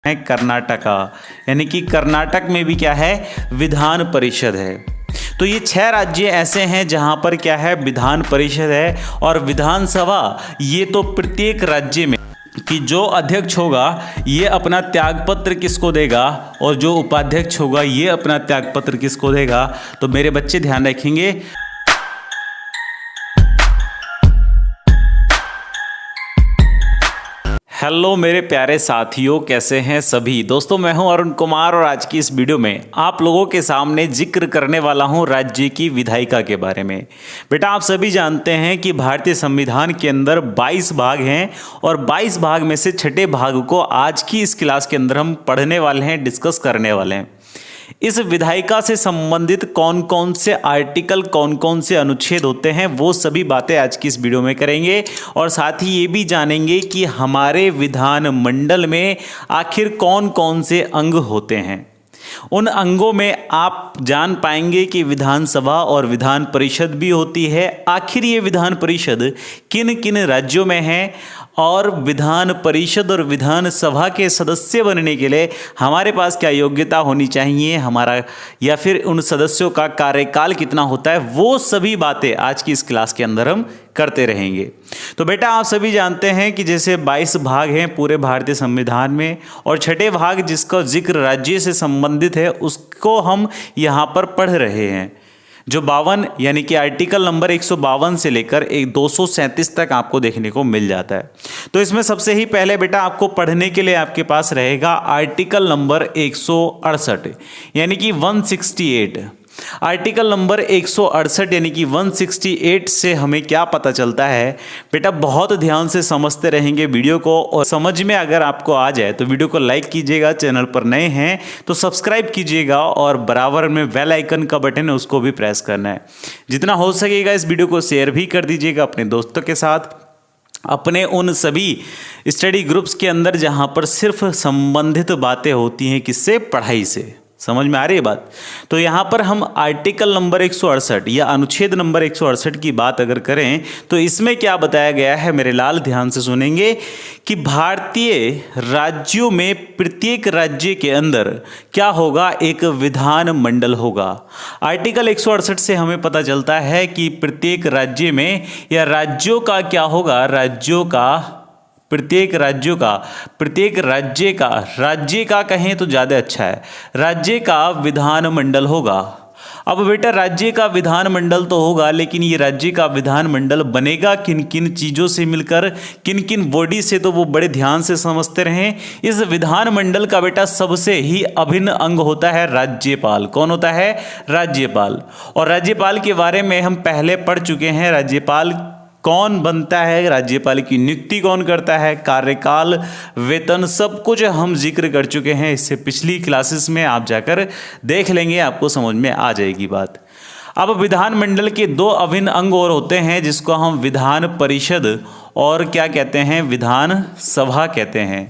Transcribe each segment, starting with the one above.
है कर्नाटका, यानी कि कर्नाटक में भी क्या है, विधान परिषद है। तो ये 6 राज्य ऐसे हैं जहां पर क्या है, विधान परिषद है। और विधानसभा ये तो प्रत्येक राज्य में कि जो अध्यक्ष होगा ये अपना त्यागपत्र किसको देगा और जो उपाध्यक्ष होगा ये अपना त्यागपत्र किसको देगा। तो मेरे बच्चे ध्यान रखेंगे। हेलो मेरे प्यारे साथियों, कैसे हैं सभी दोस्तों। मैं हूं अरुण कुमार और आज की इस वीडियो में आप लोगों के सामने जिक्र करने वाला हूं राज्य की विधायिका के बारे में। बेटा आप सभी जानते हैं कि भारतीय संविधान के अंदर 22 भाग हैं और 22 भाग में से छठे भाग को आज की इस क्लास के अंदर हम पढ़ने वाले हैं, डिस्कस करने वाले हैं। इस विधायिका से संबंधित कौन कौन से आर्टिकल, कौन कौन से अनुच्छेद होते हैं, वो सभी बातें आज की इस वीडियो में करेंगे। और साथ ही ये भी जानेंगे कि हमारे विधान मंडल में आखिर कौन कौन से अंग होते हैं। उन अंगों में आप जान पाएंगे कि विधानसभा और विधान परिषद भी होती है। आखिर ये विधान परिषद किन किन राज्यों में है और विधान परिषद और विधानसभा के सदस्य बनने के लिए हमारे पास क्या योग्यता होनी चाहिए हमारा, या फिर उन सदस्यों का कार्यकाल कितना होता है, वो सभी बातें आज की इस क्लास के अंदर हम करते रहेंगे। तो बेटा आप सभी जानते हैं कि जैसे 22 भाग हैं पूरे भारतीय संविधान में और छठे भाग जिसका जिक्र राज्य से संबंधित है उसको हम यहाँ पर पढ़ रहे हैं। जो 52 यानी कि आर्टिकल नंबर 152 से लेकर 237 तक आपको देखने को मिल जाता है। तो इसमें सबसे ही पहले बेटा आपको पढ़ने के लिए आपके पास रहेगा आर्टिकल नंबर 168 यानी कि 168। आर्टिकल नंबर 168 यानी कि 168 से हमें क्या पता चलता है बेटा, बहुत ध्यान से समझते रहेंगे वीडियो को और समझ में अगर आपको आ जाए तो वीडियो को लाइक कीजिएगा, चैनल पर नए हैं तो सब्सक्राइब कीजिएगा और बराबर में बेल आइकन का बटन है उसको भी प्रेस करना है। जितना हो सकेगा इस वीडियो को शेयर भी कर दीजिएगा अपने दोस्तों के साथ, अपने उन सभी स्टडी ग्रुप्स के अंदर जहां पर सिर्फ संबंधित बातें होती हैं किससे, पढ़ाई से। समझ में आ रही है बात। तो यहाँ पर हम आर्टिकल नंबर 168 या अनुच्छेद नंबर 168 की बात अगर करें तो इसमें क्या बताया गया है, मेरे लाल ध्यान से सुनेंगे कि भारतीय राज्यों में प्रत्येक राज्य के अंदर क्या होगा, एक विधान मंडल होगा। आर्टिकल 168 से हमें पता चलता है कि प्रत्येक राज्य में या राज्यों का क्या होगा, प्रत्येक राज्य का कहें तो ज़्यादा अच्छा है, राज्य का विधान मंडल होगा। अब बेटा राज्य का विधान मंडल तो होगा, लेकिन ये राज्य का विधान मंडल बनेगा किन किन चीज़ों से मिलकर, किन किन बॉडी से, तो वो बड़े ध्यान से समझते रहें। इस विधान मंडल का बेटा सबसे ही अभिन्न अंग होता है राज्यपाल। कौन होता है, राज्यपाल। और राज्यपाल के बारे में हम पहले पढ़ चुके हैं। राज्यपाल कौन बनता है, राज्यपाल की नियुक्ति कौन करता है, कार्यकाल, वेतन, सब कुछ हम जिक्र कर चुके हैं। इससे पिछली क्लासेस में आप जाकर देख लेंगे, आपको समझ में आ जाएगी बात। अब विधानमंडल के 2 अभिन्न अंग और होते हैं जिसको हम विधान परिषद और क्या कहते हैं, विधान सभा कहते हैं।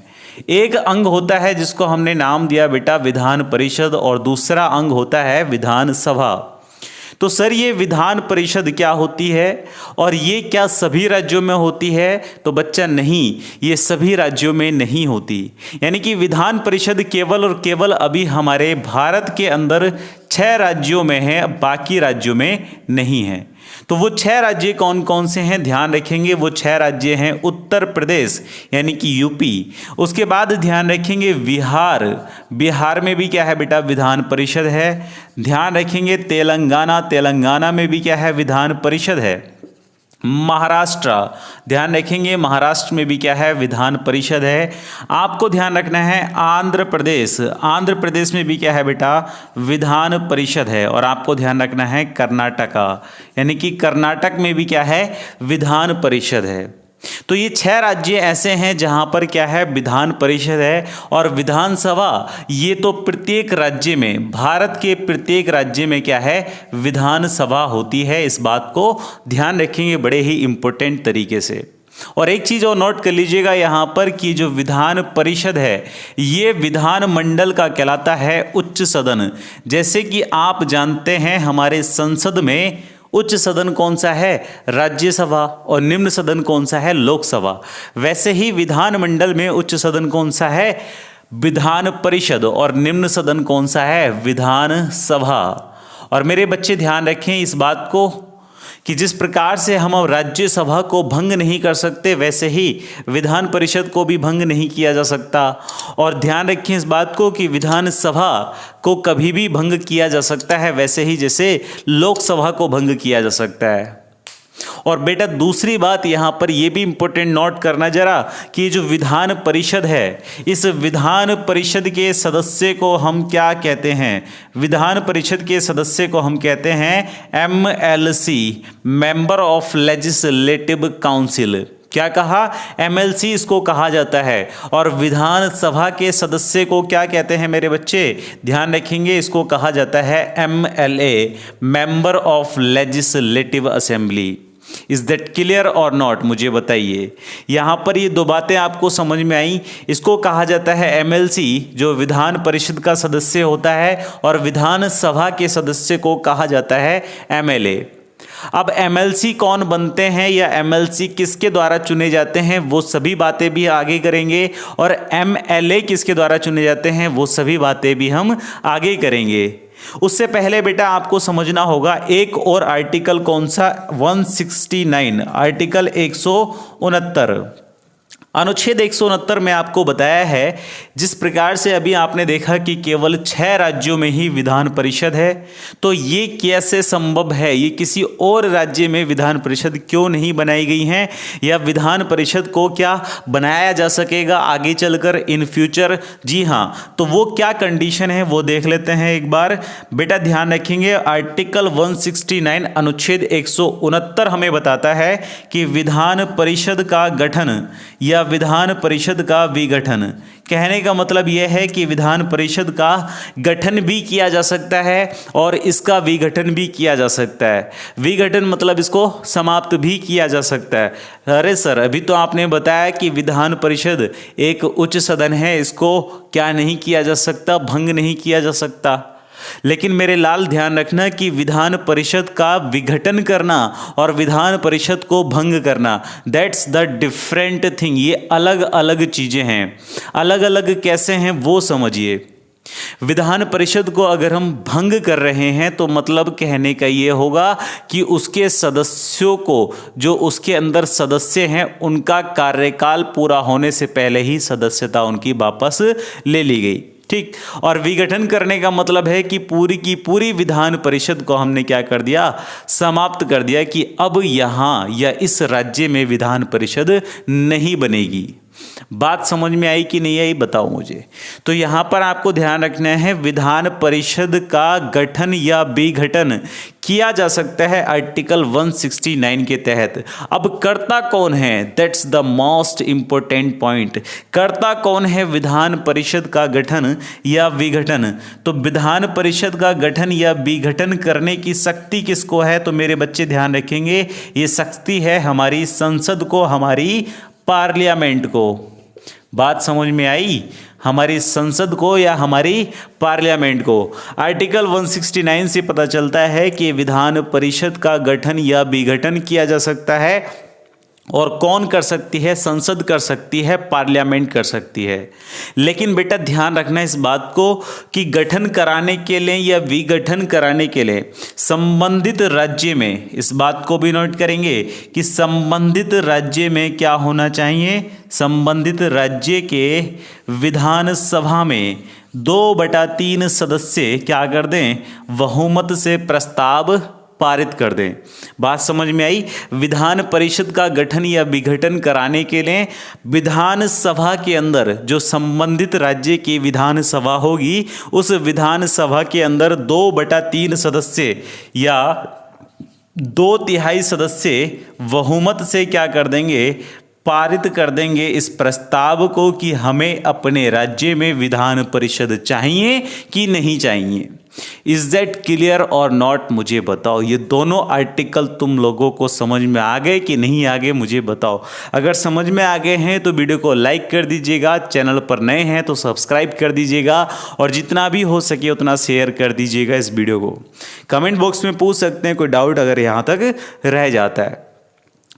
एक अंग होता है जिसको हमने नाम दिया बेटा विधान परिषद और दूसरा अंग होता है विधान सभा। तो सर ये विधान परिषद क्या होती है और ये क्या सभी राज्यों में होती है, तो बच्चा नहीं, ये सभी राज्यों में नहीं होती। यानी कि विधान परिषद केवल और केवल अभी हमारे भारत के अंदर 6 राज्यों में है, बाकी राज्यों में नहीं है। तो वो 6 राज्य कौन कौन से हैं, ध्यान रखेंगे। वो 6 राज्य हैं उत्तर प्रदेश यानी कि यूपी, उसके बाद ध्यान रखेंगे बिहार में भी क्या है बेटा, विधान परिषद है। ध्यान रखेंगे तेलंगाना में भी क्या है, विधान परिषद है। महाराष्ट्र, ध्यान रखेंगे महाराष्ट्र में भी क्या है, विधान परिषद है। आपको ध्यान रखना है आंध्र प्रदेश में भी क्या है बेटा, विधान परिषद है। और आपको ध्यान रखना है कर्नाटका, यानी कि कर्नाटक में भी क्या है, विधान परिषद है। तो ये 6 राज्य ऐसे हैं जहां पर क्या है, विधान परिषद है। और विधानसभा ये तो प्रत्येक राज्य में, भारत के प्रत्येक राज्य में क्या है, विधानसभा होती है। इस बात को ध्यान रखेंगे बड़े ही इंपॉर्टेंट तरीके से। और एक चीज़ और नोट कर लीजिएगा यहाँ पर कि जो विधान परिषद है ये विधान मंडल का कहलाता है उच्च सदन। जैसे कि आप जानते हैं हमारे संसद में उच्च सदन कौन सा है, राज्यसभा, और निम्न सदन कौन सा है, लोकसभा। वैसे ही विधानमंडल में उच्च सदन कौन सा है, विधान परिषद और निम्न सदन कौन सा है? विधान सभा। और मेरे बच्चे ध्यान रखें इस बात को कि जिस प्रकार से हम अब राज्यसभा को भंग नहीं कर सकते, वैसे ही विधान परिषद को भी भंग नहीं किया जा सकता। और ध्यान रखें इस बात को कि विधानसभा को कभी भी भंग किया जा सकता है, वैसे ही जैसे लोकसभा को भंग किया जा सकता है। और बेटा दूसरी बात यहाँ पर यह भी इंपॉर्टेंट नोट करना जरा कि जो विधान परिषद है, इस विधान परिषद के सदस्य को हम क्या कहते हैं? विधान परिषद के सदस्य को हम कहते हैं MLC, member of legislative council. क्या कहा? MLC इसको कहा जाता है। और विधानसभा के सदस्य को क्या कहते हैं मेरे बच्चे? ध्यान रखेंगे, इसको कहा जाता है MLA, member of legislative assembly. Is that clear और नॉट? मुझे बताइए। यहां पर ये दो बातें आपको समझ में आई। इसको कहा जाता है MLC, जो विधान परिषद का सदस्य होता है, और विधानसभा के सदस्य को कहा जाता है MLA। अब MLC कौन बनते हैं या MLC किसके द्वारा चुने जाते हैं, वो सभी बातें भी आगे करेंगे। और MLA किसके द्वारा चुने जाते हैं, वो सभी बातें भी हम आगे करेंगे। उससे पहले बेटा आपको समझना होगा एक और आर्टिकल कौन सा? 169, आर्टिकल 169, अनुच्छेद 169 में आपको बताया है, जिस प्रकार से अभी आपने देखा कि केवल 6 राज्यों में ही विधान परिषद है, तो ये कैसे संभव है? ये किसी और राज्य में विधान परिषद क्यों नहीं बनाई गई हैं, या विधान परिषद को क्या बनाया जा सकेगा आगे चलकर इन फ्यूचर? जी हाँ, तो वो क्या कंडीशन है वो देख लेते हैं एक बार। बेटा ध्यान रखेंगे, आर्टिकल 169 अनुच्छेद 169 हमें बताता है कि विधान परिषद का गठन या विधान परिषद का विघटन। कहने का मतलब यह है कि विधान परिषद का गठन भी किया जा सकता है और इसका विघटन भी किया जा सकता है। विघटन मतलब इसको समाप्त भी किया जा सकता है। अरे सर, अभी तो आपने बताया कि विधान परिषद एक उच्च सदन है, इसको क्या नहीं किया जा सकता? भंग नहीं किया जा सकता। लेकिन मेरे लाल ध्यान रखना कि विधान परिषद का विघटन करना और विधान परिषद को भंग करना, दैट्स द डिफरेंट थिंग। ये अलग अलग चीजें हैं। अलग अलग कैसे हैं वो समझिए। विधान परिषद को अगर हम भंग कर रहे हैं तो मतलब कहने का ये होगा कि उसके सदस्यों को, जो उसके अंदर सदस्य हैं, उनका कार्यकाल पूरा होने से पहले ही सदस्यता उनकी वापस ले ली गई। ठीक। और विघटन करने का मतलब है कि पूरी की पूरी विधान परिषद को हमने क्या कर दिया? समाप्त कर दिया कि अब यहाँ या इस राज्य में विधान परिषद नहीं बनेगी। बात समझ में आई कि नहीं आई बताओ मुझे। तो यहाँ पर आपको ध्यान रखना है, विधान परिषद का गठन या विघटन किया जा सकता है आर्टिकल 169 के तहत। अब कर्ता कौन है? That's the most important point. कर्ता कौन है विधान परिषद का गठन या विघटन? तो विधान परिषद का गठन या विघटन करने की शक्ति किसको है? तो मेरे बच्चे ध्यान रखेंगे, ये शक्ति है हमारी संसद को, हमारी पार्लियामेंट को। बात समझ में आई? हमारी संसद को या हमारी पार्लियामेंट को। आर्टिकल 169 से पता चलता है कि विधान परिषद का गठन या विघटन किया जा सकता है। और कौन कर सकती है? संसद कर सकती है, पार्लियामेंट कर सकती है। लेकिन बेटा ध्यान रखना इस बात को कि गठन कराने के लिए या विघटन कराने के लिए संबंधित राज्य में, इस बात को भी नोट करेंगे कि संबंधित राज्य में क्या होना चाहिए? संबंधित राज्य के विधानसभा में 2/3 सदस्य क्या कर दें? बहुमत से प्रस्ताव पारित कर दें। बात समझ में आई? विधान परिषद का गठन या विघटन कराने के लिए विधानसभा के अंदर जो संबंधित राज्य की विधानसभा होगी, उस विधानसभा के अंदर 2/3 सदस्य या 2/3 सदस्य बहुमत से क्या कर देंगे? पारित कर देंगे इस प्रस्ताव को कि हमें अपने राज्य में विधान परिषद चाहिए कि नहीं चाहिए। इज दैट क्लियर और नॉट? मुझे बताओ। ये दोनों आर्टिकल तुम लोगों को समझ में आ गए कि नहीं आ गए मुझे बताओ। अगर समझ में आ गए हैं तो वीडियो को लाइक कर दीजिएगा, चैनल पर नए हैं तो सब्सक्राइब कर दीजिएगा, और जितना भी हो सके उतना शेयर कर दीजिएगा इस वीडियो को। कमेंट बॉक्स में पूछ सकते हैं कोई डाउट अगर यहाँ तक रह जाता है।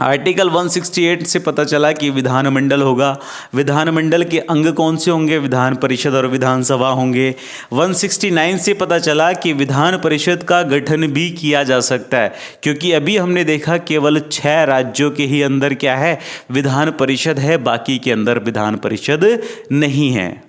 आर्टिकल 168 से पता चला कि विधानमंडल होगा। विधानमंडल के अंग कौन से होंगे? विधान परिषद और विधानसभा होंगे। 169 से पता चला कि विधान परिषद का गठन भी किया जा सकता है, क्योंकि अभी हमने देखा केवल 6 राज्यों के ही अंदर क्या है? विधान परिषद है, बाकी के अंदर विधान परिषद नहीं है।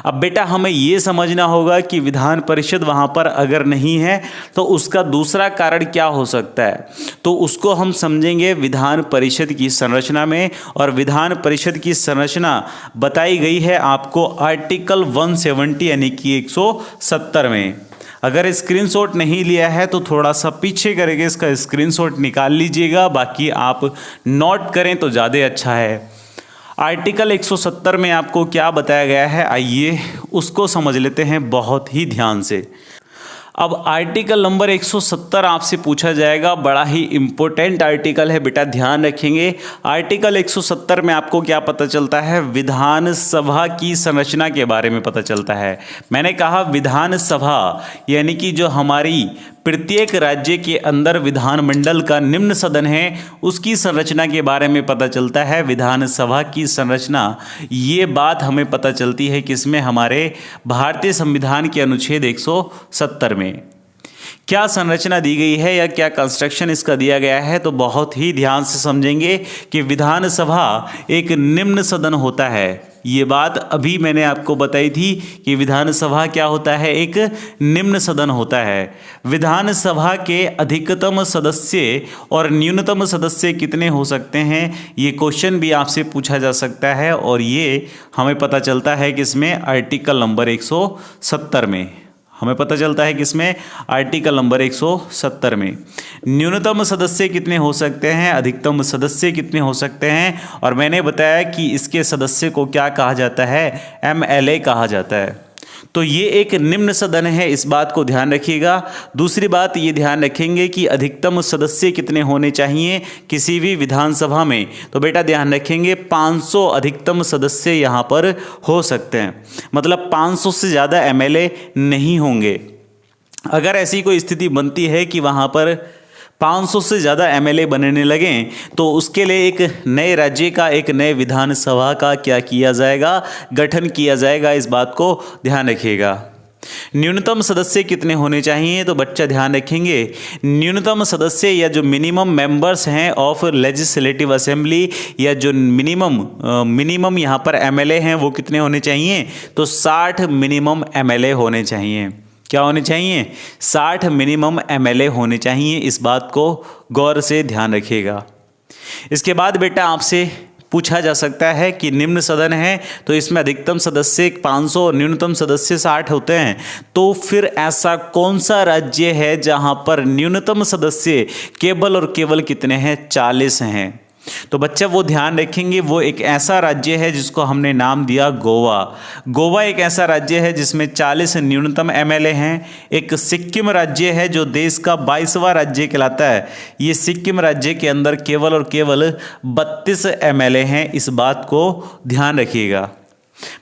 अब बेटा हमें ये समझना होगा कि विधान परिषद वहाँ पर अगर नहीं है तो उसका दूसरा कारण क्या हो सकता है, तो उसको हम समझेंगे विधान परिषद की संरचना में। और विधान परिषद की संरचना बताई गई है आपको आर्टिकल 170 यानी कि 170 में। अगर स्क्रीनशॉट नहीं लिया है तो थोड़ा सा पीछे करके इसका स्क्रीनशॉट निकाल लीजिएगा, बाकी आप नोट करें तो ज़्यादा अच्छा है। आर्टिकल 170 में आपको क्या बताया गया है, आइए उसको समझ लेते हैं बहुत ही ध्यान से। अब आर्टिकल नंबर 170 आपसे पूछा जाएगा, बड़ा ही इंपॉर्टेंट आर्टिकल है बेटा, ध्यान रखेंगे। आर्टिकल 170 में आपको क्या पता चलता है? विधानसभा की संरचना के बारे में पता चलता है। मैंने कहा विधानसभा यानी कि जो हमारी प्रत्येक राज्य के अंदर विधानमंडल का निम्न सदन है, उसकी संरचना के बारे में पता चलता है। विधानसभा की संरचना, ये बात हमें पता चलती है किसमें? हमारे भारतीय संविधान के अनुच्छेद 170 में। क्या संरचना दी गई है या क्या कंस्ट्रक्शन इसका दिया गया है, तो बहुत ही ध्यान से समझेंगे कि विधानसभा एक निम्न सदन होता है। ये बात अभी मैंने आपको बताई थी कि विधानसभा क्या होता है? एक निम्न सदन होता है। विधानसभा के अधिकतम सदस्य और न्यूनतम सदस्य कितने हो सकते हैं, ये क्वेश्चन भी आपसे पूछा जा सकता है, और ये हमें पता चलता है किसमें? आर्टिकल नंबर 170 में। हमें पता चलता है किसमें? आर्टिकल नंबर 170 में। न्यूनतम सदस्य कितने हो सकते हैं, अधिकतम सदस्य कितने हो सकते हैं, और मैंने बताया कि इसके सदस्य को क्या कहा जाता है? MLA कहा जाता है। तो ये एक निम्न सदन है, इस बात को ध्यान रखिएगा। दूसरी बात ये ध्यान रखेंगे कि अधिकतम सदस्य कितने होने चाहिए किसी भी विधानसभा में, तो बेटा ध्यान रखेंगे 500 अधिकतम सदस्य यहाँ पर हो सकते हैं, मतलब 500 से ज़्यादा MLA नहीं होंगे। अगर ऐसी कोई स्थिति बनती है कि वहाँ पर 500 से ज़्यादा MLA बनने लगें, तो उसके लिए एक नए राज्य का, एक नए विधानसभा का क्या किया जाएगा? गठन किया जाएगा। इस बात को ध्यान रखिएगा। न्यूनतम सदस्य कितने होने चाहिए, तो बच्चा ध्यान रखेंगे न्यूनतम सदस्य या जो मिनिमम मेंबर्स हैं ऑफ लेजिस्लेटिव असेंबली, या जो मिनिमम यहाँ पर MLA हैं, वो कितने होने चाहिए? तो 60 मिनिमम MLA होने चाहिए। क्या होने चाहिए? 60 मिनिमम MLA होने चाहिए। इस बात को गौर से ध्यान रखिएगा। इसके बाद बेटा आपसे पूछा जा सकता है कि निम्न सदन है तो इसमें अधिकतम सदस्य 500 और न्यूनतम सदस्य 60 होते हैं, तो फिर ऐसा कौन सा राज्य है जहां पर न्यूनतम सदस्य केवल और केवल कितने हैं? 40 हैं। तो बच्चा वो ध्यान रखेंगे, वो एक ऐसा राज्य है जिसको हमने नाम दिया गोवा। गोवा एक ऐसा राज्य है जिसमें 40 न्यूनतम MLA हैं। एक सिक्किम राज्य है जो देश का 22वां राज्य कहलाता है। ये सिक्किम राज्य के अंदर केवल और केवल 32 MLA हैं। इस बात को ध्यान रखिएगा।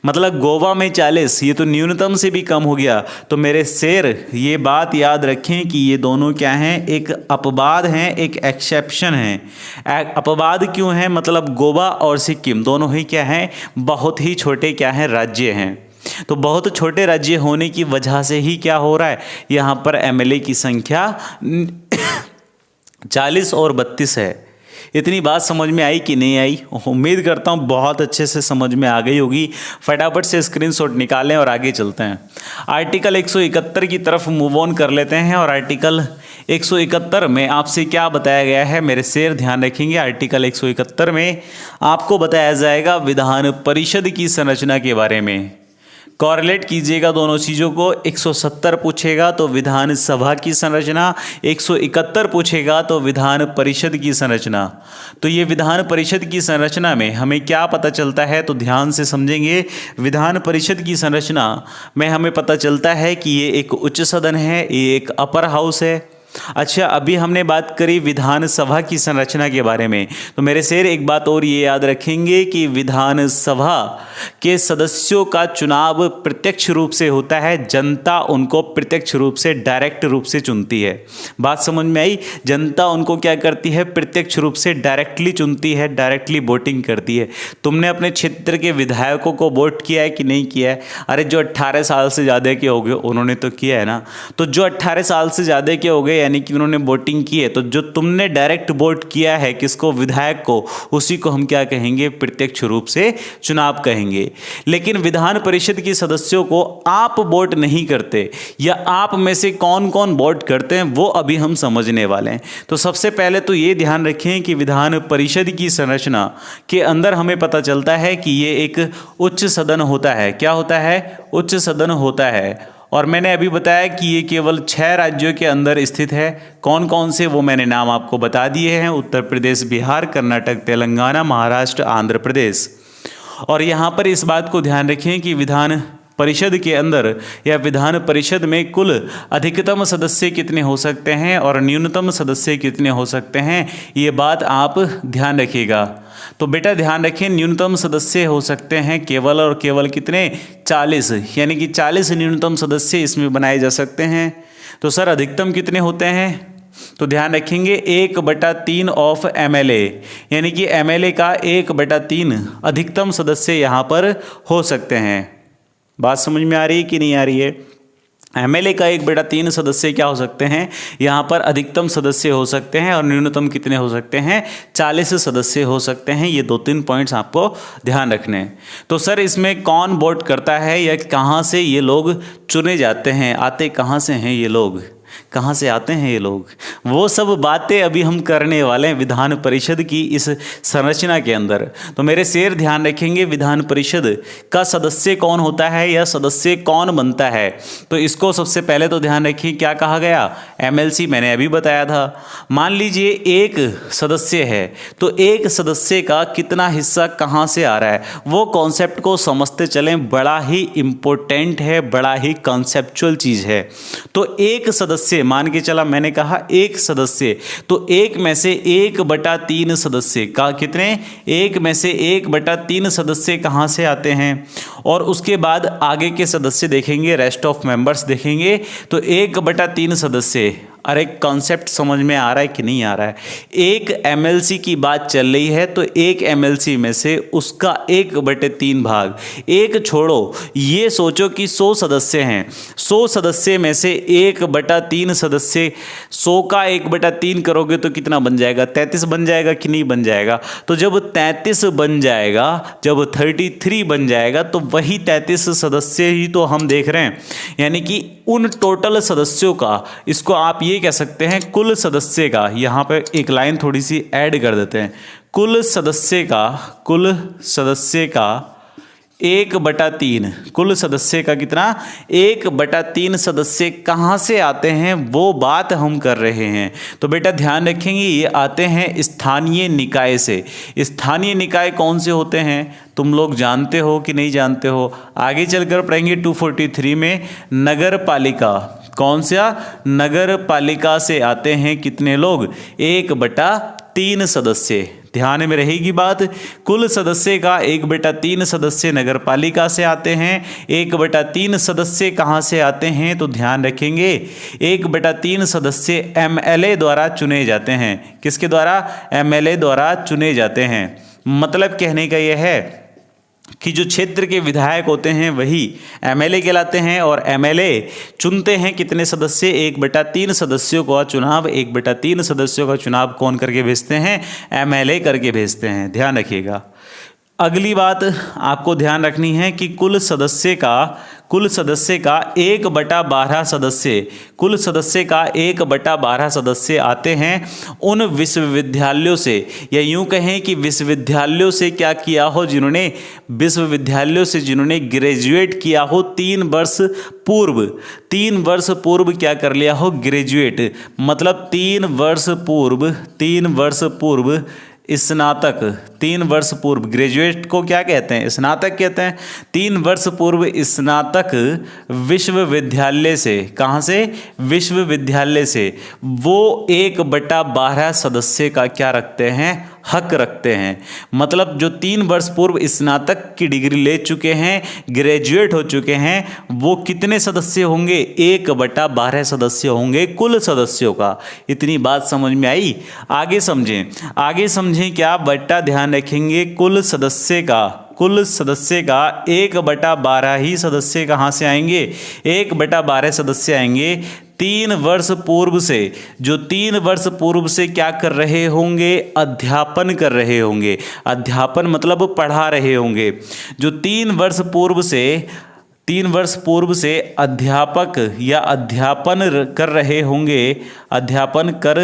मतलब गोवा में 40, ये तो न्यूनतम से भी कम हो गया। तो मेरे शेर ये बात याद रखें कि ये दोनों क्या हैं? एक अपवाद हैं, एक एक्सेप्शन हैं। अपवाद क्यों है? मतलब गोवा और सिक्किम दोनों ही क्या हैं? बहुत ही छोटे क्या हैं? राज्य हैं। तो बहुत छोटे राज्य होने की वजह से ही क्या हो रहा है? यहाँ पर MLA की संख्या 40 और 32 है। इतनी बात समझ में आई कि नहीं आई? उम्मीद करता हूँ बहुत अच्छे से समझ में आ गई होगी। फटाफट से स्क्रीनशॉट निकालें और आगे चलते हैं। आर्टिकल 171 की तरफ मूव ऑन कर लेते हैं। और आर्टिकल 171 में आपसे क्या बताया गया है मेरे शेर? ध्यान रखेंगे। आर्टिकल 171 में आपको बताया जाएगा विधान परिषद की संरचना के बारे में। कॉरेलेट कीजिएगा दोनों चीज़ों को। 170 पूछेगा तो विधानसभा की संरचना, 171 पूछेगा तो विधान परिषद की संरचना। तो ये विधान परिषद की संरचना में हमें क्या पता चलता है, तो ध्यान से समझेंगे। विधान परिषद की संरचना में हमें पता चलता है कि ये एक उच्च सदन है, ये एक अपर हाउस है। अच्छा, अभी हमने बात करी विधानसभा की संरचना के बारे में, तो मेरे शेर एक बात और ये याद रखेंगे कि विधानसभा के सदस्यों का चुनाव प्रत्यक्ष रूप से होता है। जनता उनको प्रत्यक्ष रूप से, डायरेक्ट रूप से चुनती है। बात समझ में आई? जनता उनको क्या करती है? प्रत्यक्ष रूप से डायरेक्टली चुनती है, डायरेक्टली वोटिंग करती है। तुमने अपने क्षेत्र के विधायकों को वोट किया है कि नहीं किया है? अरे जो 18 साल से ज़्यादा के हो गए उन्होंने तो किया है ना। तो जो 18 साल से ज़्यादा के हो गए यानी कि उन्होंने वोटिंग की है, तो जो तुमने डायरेक्ट वोट किया है किसको? विधायक को, उसी को हम क्या कहेंगे? प्रत्यक्ष रूप से चुनाव कहेंगे। लेकिन विधान परिषद के सदस्यों को आप वोट नहीं करते, या आप में से कौन कौन वोट करते हैं वो अभी हम समझने वाले हैं। तो सबसे पहले तो ये ध्यान रखें कि विधान परिषद की संरचना के अंदर हमें पता चलता है कि ये एक उच्च सदन होता है। क्या होता है? उच्च सदन होता है। और मैंने अभी बताया कि ये केवल 6 राज्यों के अंदर स्थित है। कौन कौन से वो मैंने नाम आपको बता दिए हैं: उत्तर प्रदेश, बिहार, कर्नाटक, तेलंगाना, महाराष्ट्र, आंध्र प्रदेश। और यहाँ पर इस बात को ध्यान रखें कि विधान परिषद के अंदर या विधान परिषद में कुल अधिकतम सदस्य कितने हो सकते हैं और न्यूनतम सदस्य कितने हो सकते हैं, ये बात आप ध्यान रखिएगा। तो बेटा ध्यान रखें, न्यूनतम सदस्य हो सकते हैं केवल और केवल कितने? 40, यानी कि 40 न्यूनतम सदस्य इसमें बनाए जा सकते हैं। तो सर अधिकतम कितने होते हैं? तो ध्यान रखेंगे 1/3 ऑफ MLA, यानी कि MLA का 1/3 अधिकतम सदस्य यहाँ पर हो सकते हैं। बात समझ में आ रही है कि नहीं आ रही है? MLA का 1/3 सदस्य क्या हो सकते हैं? यहाँ पर अधिकतम सदस्य हो सकते हैं, और न्यूनतम कितने हो सकते हैं? 40 सदस्य हो सकते हैं। ये 2-3 पॉइंट्स आपको ध्यान रखने हैं। तो सर इसमें कौन वोट करता है या कहाँ से ये लोग चुने जाते हैं? आते कहाँ से हैं ये लोग? कहाँ से आते हैं ये लोग? वो सब बातें अभी हम करने वाले हैं विधान परिषद की इस संरचना के अंदर। तो मेरे शेर ध्यान रखेंगे, विधान परिषद का सदस्य कौन होता है या सदस्य कौन बनता है। तो इसको सबसे पहले तो ध्यान रखिए, क्या कहा गया? MLC मैंने अभी बताया था। मान लीजिए एक सदस्य है, तो एक सदस्य का कितना हिस्सा कहाँ से आ रहा है, वो कॉन्सेप्ट को समझते चलें। बड़ा ही इंपॉर्टेंट है, बड़ा ही कॉन्सेप्चुअल चीज़ है। तो एक सदस्य मान के चला, मैंने कहा एक सदस्य, तो एक में से 1/3 सदस्य का कितने? 1 में से 1/3 सदस्य कहाँ से आते हैं? और उसके बाद आगे के सदस्य देखेंगे, रेस्ट ऑफ मेंबर्स देखेंगे। तो 1/3 सदस्य, अरे कॉन्सेप्ट समझ में आ रहा है कि नहीं आ रहा है? एक MLC की बात चल रही है, तो एक MLC में से उसका 1/3 भाग, एक छोड़ो, ये सोचो कि 100 सदस्य हैं, 100 सदस्य में से 1/3 सदस्य, 100 का 1/3 करोगे तो कितना बन जाएगा? 33 बन जाएगा कि नहीं बन जाएगा? तो जब 33 बन जाएगा, जब 33 बन जाएगा, तो वही 33 सदस्य ही तो हम देख रहे हैं। यानी कि उन टोटल सदस्यों का, इसको आप ये कह सकते हैं कुल सदस्य का, यहाँ पे एक लाइन थोड़ी सी ऐड कर देते हैं, कुल सदस्य का 1/3, कुल सदस्य का कितना? 1/3 सदस्य कहाँ से आते हैं, वो बात हम कर रहे हैं। तो बेटा ध्यान रखेंगे, ये आते हैं स्थानीय निकाय से। स्थानीय निकाय कौन से होते हैं तुम लोग जानते हो कि नहीं जानते हो? आगे चलकर पढ़ेंगे 243 में। नगर पालिका, कौन सा? नगर पालिका से आते हैं कितने लोग? 1/3 सदस्य। ध्यान में रहेगी बात, कुल सदस्य का 1/3 सदस्य नगर पालिका से आते हैं। 1/3 सदस्य कहाँ से आते हैं? तो ध्यान रखेंगे 1/3 सदस्य MLA द्वारा चुने जाते हैं। किसके द्वारा? MLA द्वारा चुने जाते हैं। मतलब कहने का यह है कि जो क्षेत्र के विधायक होते हैं वही MLA कहलाते हैं, और MLA चुनते हैं कितने सदस्य? 1/3 सदस्यों का चुनाव, 1/3 सदस्यों का चुनाव कौन करके भेजते हैं? MLA करके भेजते हैं। ध्यान रखिएगा। अगली बात आपको ध्यान रखनी है कि कुल सदस्य का 1/12 सदस्य, कुल सदस्य का 1/12 सदस्य आते हैं उन विश्वविद्यालयों से, या यूं कहें कि विश्वविद्यालयों से क्या किया हो, विश्वविद्यालयों से जिन्होंने ग्रेजुएट किया हो 3 वर्ष पूर्व, 3 वर्ष पूर्व क्या कर लिया हो? ग्रेजुएट। मतलब 3 वर्ष पूर्व स्नातक 3 वर्ष पूर्व, ग्रेजुएट को क्या कहते हैं? स्नातक कहते हैं। 3 वर्ष पूर्व स्नातक विश्वविद्यालय से, कहाँ से? विश्वविद्यालय से वो 1/12 सदस्य का क्या रखते हैं? हक रखते हैं। मतलब जो 3 वर्ष पूर्व स्नातक की डिग्री ले चुके हैं, ग्रेजुएट हो चुके हैं, वो कितने सदस्य होंगे? 1/12 सदस्य होंगे कुल सदस्यों का। इतनी बात समझ में आई? आगे समझें, आगे समझें क्या? बट्टा ध्यान रखेंगे, कुल सदस्य का, कुल सदस्य का 1/12 ही सदस्य कहाँ से आएंगे? 1/12 सदस्य आएंगे 3 वर्ष पूर्व से, जो 3 वर्ष पूर्व से क्या कर रहे होंगे? अध्यापन कर रहे होंगे। अध्यापन मतलब पढ़ा रहे होंगे। जो 3 वर्ष पूर्व से, 3 वर्ष पूर्व से अध्यापक या अध्यापन कर रहे होंगे, अध्यापन कर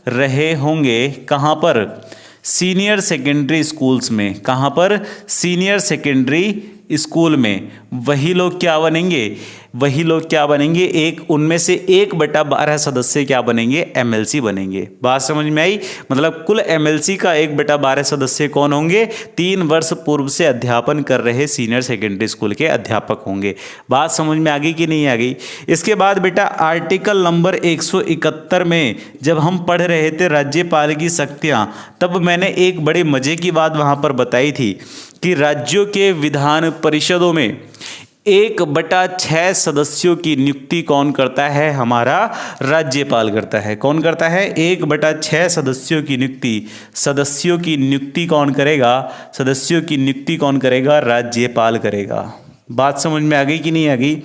रहे होंगे कहाँ पर? सीनियर सेकेंडरी स्कूल्स में। कहाँ पर? सीनियर सेकेंडरी स्कूल में। वही लोग क्या बनेंगे? वही लोग क्या बनेंगे? उनमें से 1/12 सदस्य क्या बनेंगे? एमएलसी बनेंगे। बात समझ में आई? मतलब कुल एमएलसी का 1/12 सदस्य कौन होंगे? 3 वर्ष पूर्व से अध्यापन कर रहे सीनियर सेकेंडरी स्कूल के अध्यापक होंगे। बात समझ में आ गई कि नहीं आ गई? इसके बाद बेटा आर्टिकल नंबर 171 में जब हम पढ़ रहे थे राज्यपाल की शक्तियाँ, तब मैंने एक बड़े मजे की बात वहाँ पर बताई थी कि राज्यों के विधान परिषदों में 1/6 सदस्यों की नियुक्ति कौन करता है? हमारा राज्यपाल करता है। कौन करता है? 1/6 सदस्यों की नियुक्ति। सदस्यों की नियुक्ति कौन करेगा? सदस्यों की नियुक्ति कौन करेगा? राज्यपाल करेगा। बात समझ में आ गई कि नहीं आ गई?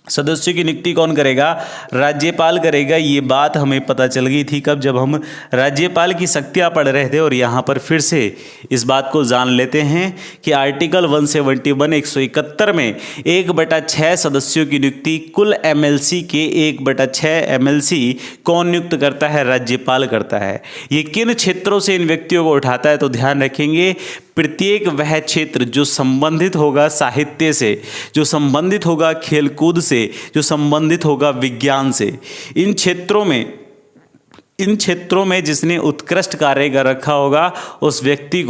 सदस्यों की नियुक्ति कौन करेगा? राज्यपाल करेगा। ये बात हमें पता चल गई थी कब? जब हम राज्यपाल की शक्तियाँ पढ़ रहे थे। और यहाँ पर फिर से इस बात को जान लेते हैं कि आर्टिकल 171 171 में 1/6 सदस्यों की नियुक्ति कुल एमएलसी के 1/6 एमएलसी कौन नियुक्त करता है? राज्यपाल करता है। ये किन क्षेत्रों से इन व्यक्तियों को उठाता है? तो ध्यान रखेंगे, प्रत्येक वह क्षेत्र जो संबंधित होगा साहित्य से, जो संबंधित होगा खेलकूद से, जो संबंधित होगा विज्ञान से, इन क्षेत्रों में जिसने उत्कृष्ट कार्य कर रखा होगा उस व्यक्ति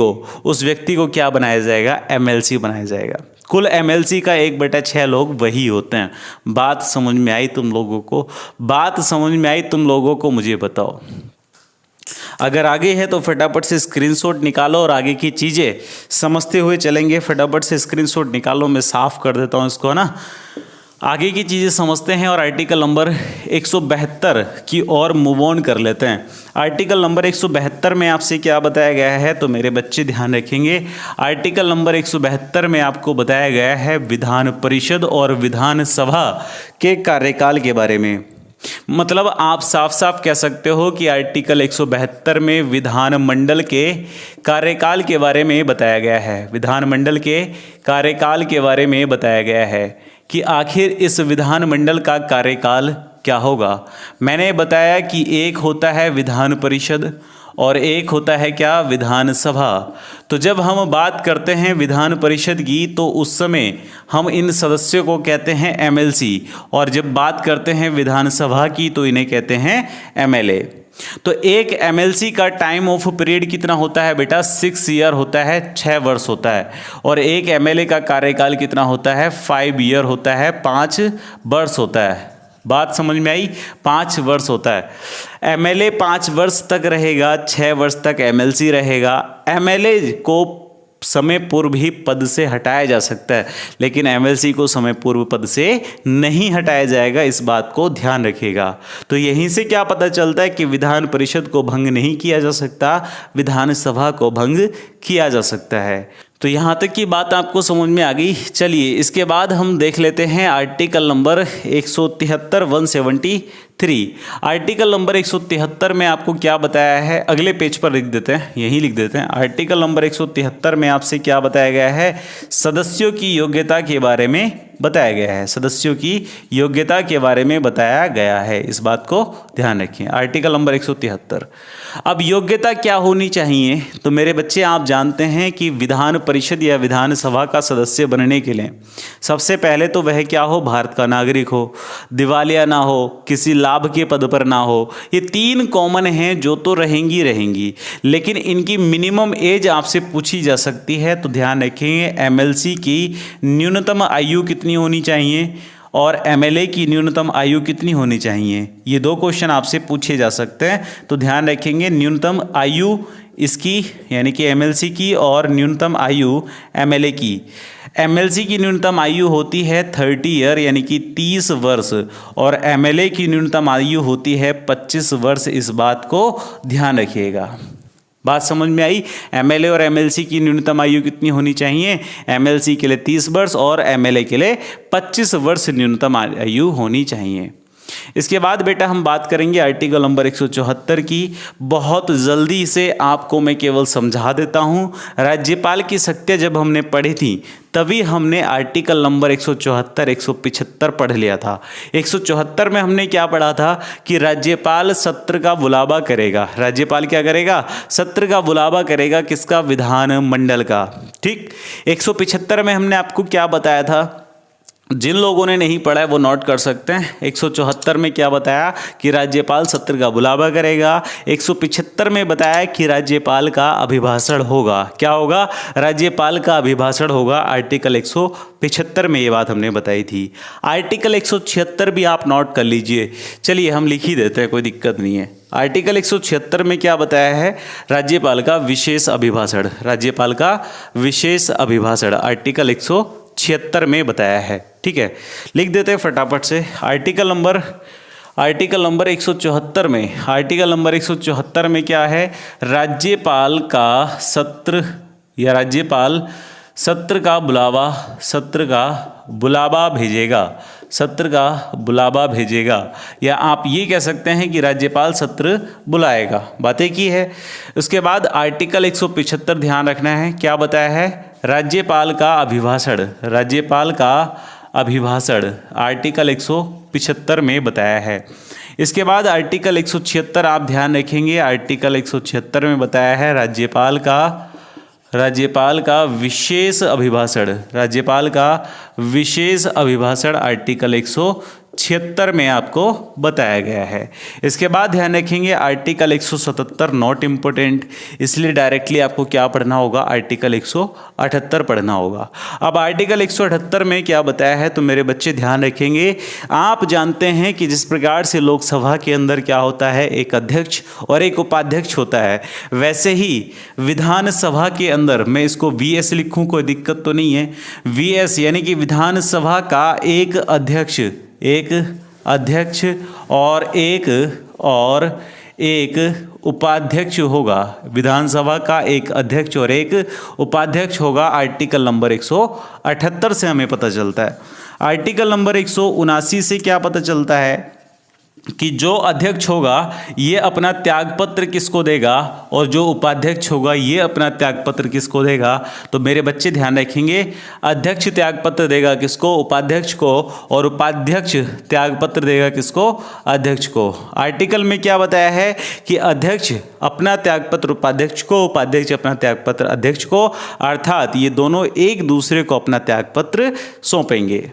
को क्या बनाया जाएगा? एमएलसी बनाया जाएगा। कुल एमएलसी का 1/6 लोग वही होते हैं। बात समझ में आई तुम लोगों को? बात समझ में आई तुम लोगों को? मुझे बताओ। अगर आगे है तो फटाफट से स्क्रीनशॉट निकालो और आगे की चीज़ें समझते हुए चलेंगे। फटाफट से स्क्रीनशॉट निकालो, मैं साफ कर देता हूँ इसको, है ना। आगे की चीज़ें समझते हैं और आर्टिकल नंबर 172 की ओर मूव ऑन कर लेते हैं। आर्टिकल नंबर 172 में आपसे क्या बताया गया है? तो मेरे बच्चे ध्यान रखेंगे, आर्टिकल नंबर 172 में आपको बताया गया है विधान परिषद और विधानसभा के कार्यकाल के बारे में। मतलब आप साफ साफ कह सकते हो कि आर्टिकल 172 में विधानमंडल के कार्यकाल के बारे में बताया गया है। विधानमंडल के कार्यकाल के बारे में बताया गया है कि आखिर इस विधानमंडल का कार्यकाल क्या होगा। मैंने बताया कि एक होता है विधान परिषद और एक होता है क्या? विधानसभा। तो जब हम बात करते हैं विधान परिषद की तो उस समय हम इन सदस्यों को कहते हैं एमएलसी, और जब बात करते हैं विधानसभा की तो इन्हें कहते हैं एमएलए। तो एक एमएलसी का टाइम ऑफ पीरियड कितना होता है बेटा? 6 ईयर होता है, 6 वर्ष होता है। और एक एमएलए का कार्यकाल कितना होता है? 5 ईयर होता है, 5 वर्ष होता है। बात समझ में आई? 5 वर्ष होता है। एमएलए 5 वर्ष तक रहेगा, 6 वर्ष तक एमएलसी रहेगा। एमएलए को समय पूर्व ही पद से हटाया जा सकता है, लेकिन एमएलसी को समय पूर्व पद से नहीं हटाया जाएगा। इस बात को ध्यान रखिएगा। तो यहीं से क्या पता चलता है कि विधान परिषद को भंग नहीं किया जा सकता, विधानसभा को भंग किया जा सकता है। तो यहाँ तक की बात आपको समझ में आ गई। चलिए इसके बाद हम देख लेते हैं आर्टिकल नंबर 173 173। आर्टिकल नंबर 173 में आपको क्या बताया है? अगले पेज पर लिख देते हैं, यहीं लिख देते हैं। आर्टिकल नंबर 173 में आपसे क्या बताया गया है? सदस्यों की योग्यता के बारे में बताया गया है। सदस्यों की योग्यता के बारे में बताया गया है। इस बात को ध्यान रखें। Article number 173। अब योग्यता क्या होनी चाहिए? तो मेरे बच्चे आप जानते हैं कि विधान परिषद या विधानसभा का सदस्य बनने के लिए सबसे पहले तो वह क्या हो? भारत का नागरिक हो, दिवालिया ना हो, किसी लाभ के पद पर ना हो। ये 3 कॉमन हैं जो तो रहेंगी रहेंगी, लेकिन इनकी मिनिमम एज आपसे पूछी जा सकती है। तो ध्यान रखेंगे, एमएलसी की न्यूनतम आयु कितनी होनी चाहिए और एमएलए की न्यूनतम आयु कितनी होनी चाहिए, ये 2 क्वेश्चन आपसे पूछे जा सकते हैं। तो ध्यान रखेंगे, न्यूनतम आयु इसकी यानी कि एमएलसी की और न्यूनतम आयु एमएलए की। एमएलसी की न्यूनतम आयु होती है 30 ईयर यानी कि 30 वर्ष और एमएलए की न्यूनतम आयु होती है 25 वर्ष। इस बात को ध्यान रखिएगा। बात समझ में आई? एमएलए और एमएलसी की न्यूनतम आयु कितनी होनी चाहिए? एमएलसी के लिए 30 वर्ष और एमएलए के लिए 25 वर्ष न्यूनतम आयु होनी चाहिए। इसके बाद बेटा हम बात करेंगे आर्टिकल नंबर 174 की। बहुत जल्दी से आपको मैं केवल समझा देता हूँ। राज्यपाल की शक्तियाँ जब हमने पढ़ी थी तभी हमने आर्टिकल नंबर 174, 175 पढ़ लिया था। 174 में हमने क्या पढ़ा था कि राज्यपाल सत्र का बुलावा करेगा। राज्यपाल क्या करेगा? सत्र का बुलावा करेगा। किसका? विधानमंडल का। ठीक। 175 में हमने आपको क्या बताया था? जिन लोगों ने नहीं पढ़ा है वो नोट कर सकते हैं। 174 में क्या बताया कि राज्यपाल सत्र का बुलावा करेगा। 175 में बताया कि राज्यपाल का अभिभाषण होगा। क्या होगा? राज्यपाल का अभिभाषण होगा। आर्टिकल 175 में ये बात हमने बताई थी। आर्टिकल 176 भी आप नोट कर लीजिए। चलिए हम लिख ही देते हैं, कोई दिक्कत नहीं है। आर्टिकल 176 में क्या बताया है? राज्यपाल का विशेष अभिभाषण। राज्यपाल का विशेष अभिभाषण आर्टिकल 176 में बताया है। ठीक है, लिख देते हैं फटाफट से। आर्टिकल नंबर 174 में, आर्टिकल नंबर 174 में क्या है? राज्यपाल का सत्र या राज्यपाल सत्र का बुलावा भेजेगा। सत्र का बुलावा भेजेगा, या आप ये कह सकते हैं कि राज्यपाल सत्र बुलाएगा। बातें की है। उसके बाद आर्टिकल 175 ध्यान रखना है, क्या बताया है? राज्यपाल का अभिभाषण। राज्यपाल का अभिभाषण आर्टिकल 175 में बताया है। इसके बाद आर्टिकल 176 आप ध्यान रखेंगे। आर्टिकल 176 में बताया है राज्यपाल का विशेष अभिभाषण। राज्यपाल का विशेष अभिभाषण आर्टिकल 176 में आपको बताया गया है। इसके बाद ध्यान रखेंगे आर्टिकल 177 नॉट इम्पोर्टेंट, इसलिए डायरेक्टली आपको क्या पढ़ना होगा? आर्टिकल 178 पढ़ना होगा। अब आर्टिकल 178 में क्या बताया है तो मेरे बच्चे ध्यान रखेंगे। आप जानते हैं कि जिस प्रकार से लोकसभा के अंदर क्या होता है, एक अध्यक्ष और एक उपाध्यक्ष होता है, वैसे ही विधानसभा के अंदर, मैं इसको VS लिखूं कोई दिक्कत तो नहीं है, VS यानी कि विधानसभा का एक अध्यक्ष और एक उपाध्यक्ष होगा। विधानसभा का एक अध्यक्ष और एक उपाध्यक्ष होगा। आर्टिकल नंबर 178 से हमें पता चलता है। आर्टिकल नंबर 179 से क्या पता चलता है कि जो अध्यक्ष होगा ये अपना त्यागपत्र किसको देगा और जो उपाध्यक्ष होगा ये अपना त्यागपत्र किसको देगा। तो मेरे बच्चे ध्यान रखेंगे, अध्यक्ष त्यागपत्र देगा किसको? उपाध्यक्ष को, और उपाध्यक्ष त्यागपत्र देगा किसको? अध्यक्ष को। आर्टिकल में क्या बताया है कि अध्यक्ष अपना त्यागपत्र उपाध्यक्ष को, उपाध्यक्ष अपना त्यागपत्र अध्यक्ष को, अर्थात ये दोनों एक दूसरे को अपना त्यागपत्र सौंपेंगे।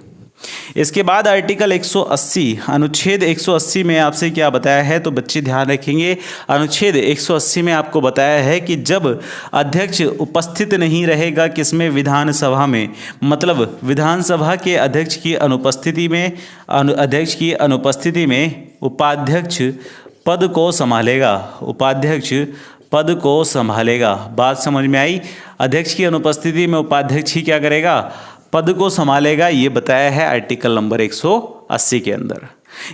इसके बाद आर्टिकल 180, अनुच्छेद 180 में आपसे क्या बताया है तो बच्चे ध्यान रखेंगे। अनुच्छेद 180 में आपको बताया है कि जब अध्यक्ष उपस्थित नहीं रहेगा किसमें? विधानसभा में, मतलब विधानसभा के अध्यक्ष की अनुपस्थिति में उपाध्यक्ष पद को संभालेगा। उपाध्यक्ष पद को संभालेगा। बात समझ में आई? अध्यक्ष की अनुपस्थिति में उपाध्यक्ष ही क्या करेगा? पद को संभालेगा। ये बताया है आर्टिकल नंबर 180 के अंदर।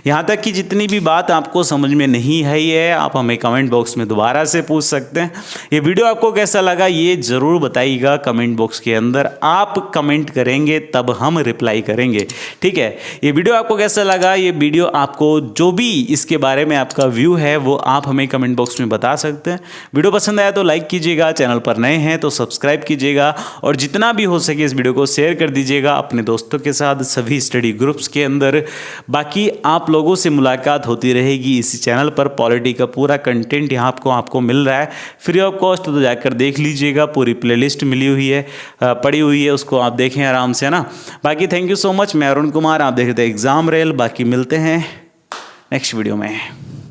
यहाँ तक कि जितनी भी बात आपको समझ में नहीं आई है आप हमें कमेंट बॉक्स में दोबारा से पूछ सकते हैं। ये वीडियो आपको कैसा लगा ये ज़रूर बताइएगा कमेंट बॉक्स के अंदर। आप कमेंट करेंगे तब हम रिप्लाई करेंगे। ठीक है, ये वीडियो आपको कैसा लगा, ये वीडियो आपको जो भी इसके बारे में आपका व्यू है वो आप हमें कमेंट बॉक्स में बता सकते हैं। वीडियो पसंद आया तो लाइक कीजिएगा, चैनल पर नए हैं तो सब्सक्राइब कीजिएगा और जितना भी हो सके इस वीडियो को शेयर कर दीजिएगा अपने दोस्तों के साथ सभी स्टडी ग्रुप्स के अंदर। बाकी आप लोगों से मुलाकात होती रहेगी इसी चैनल पर। पॉलिटी का पूरा कंटेंट यहाँ आपको मिल रहा है फ्री ऑफ कॉस्ट, तो जाकर देख लीजिएगा। पूरी प्लेलिस्ट मिली हुई है, पड़ी हुई है, उसको आप देखें आराम से, है ना। बाकी थैंक यू सो मच। मैं अरुण कुमार, आप देख रहे थे एग्जाम रेल। बाकी मिलते हैं नेक्स्ट वीडियो में।